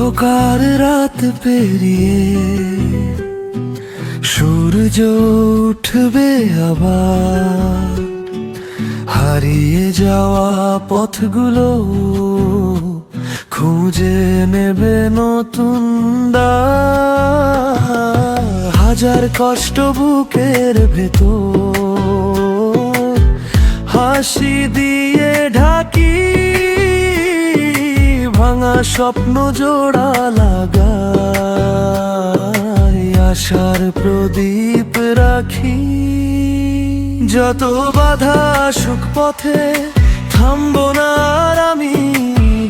অন্ধকার রাত পেরিয়ে সূর্য উঠবে আবার, হারিয়ে যাওয়া পথগুলো খুঁজে নেবে নতুন দ্বার। হাজার কষ্ট বুকের ভেতর হাসি দিয়ে ঢাকি, ভাঙা স্বপ্ন জোড়া লাগাই, আশার প্রদীপ রাখি। যত বাধা আসুক পথে থামবো না আর আমি,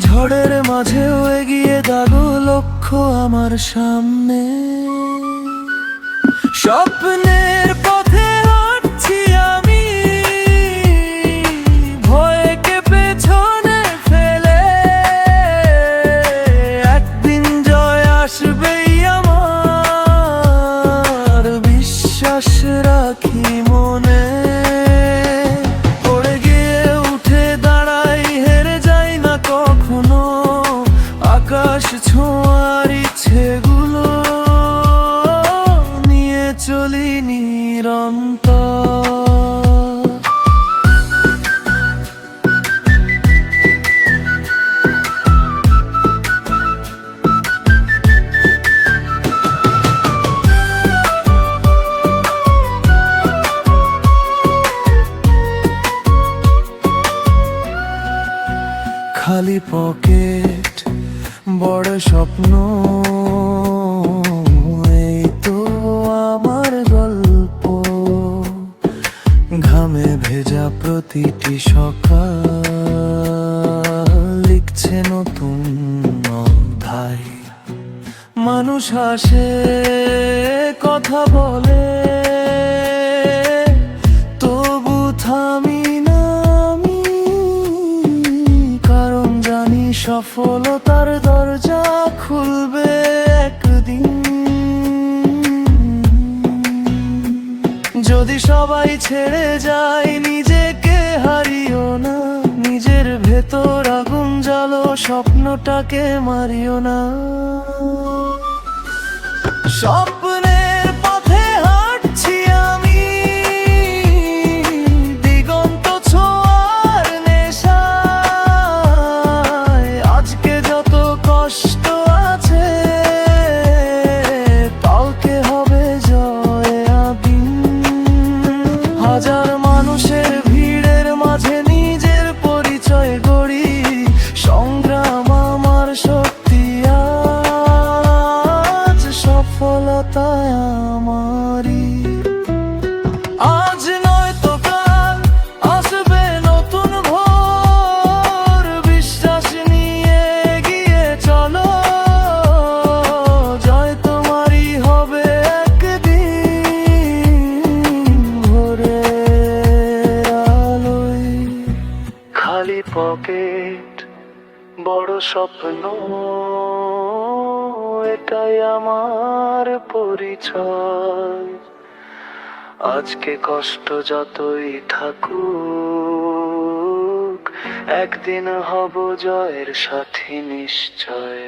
ঝড়ের মাঝেও এগিয়ে যাবো লক্ষ্য আমার সামনে। স্বপ্নের পথে হাঁটছি আমি, ভয়কে পেছনে ফেলে, একদিন জয় আসবেই আমার, বিশ্বাস রাখি মনে। পড়ে গিয়ে উঠে দাঁড়াই, হেরে যাই না কখনো, আকাশ ছোঁয়ার ইচ্ছেগুলো নিয়ে চলি নিরন্তর। খালি পকেট বড় স্বপ্ন, এই তো আমার গল্প। ঘামে ভেজা প্রতিটি সকাল লিখছে নতুন অধ্যায়। মানুষ হাসে, কথা বলে, তবু থামি না আমি, কারণ জানি সফলতার দরজা খুলবে একদিন। যদি সবাই ছেড়ে যায়, নিজেকে হারিও না, নিজের ভেতর আগুন জ্বালো, স্বপ্নটাকে মারিও না। স্বপ্নের পথে হাঁটছি আমি, দিগন্ত ছোঁয়ার নেশায়। আজকে যত কষ্ট আছে, কালকে হবে জয় আদিন। হাজার মানুষের ভিড়ের মাঝে নিজের পরিচয় গড়ি, সংগ্রাম আমার শক্তি, আজ সফলতায় আমারই। আজ নয় তো কাল আসবে নতুন ভোর, বিশ্বাস নিয়ে এগিয়ে চলো, জয় তোমারই হবে একদিন ভোরের আলোয়। খালি পকেট বড় স্বপ্ন, এটাই আমার পরিচয়। আজকে কষ্ট যতই থাকুক, একদিন হব জয়ের সাথী নিশ্চয়।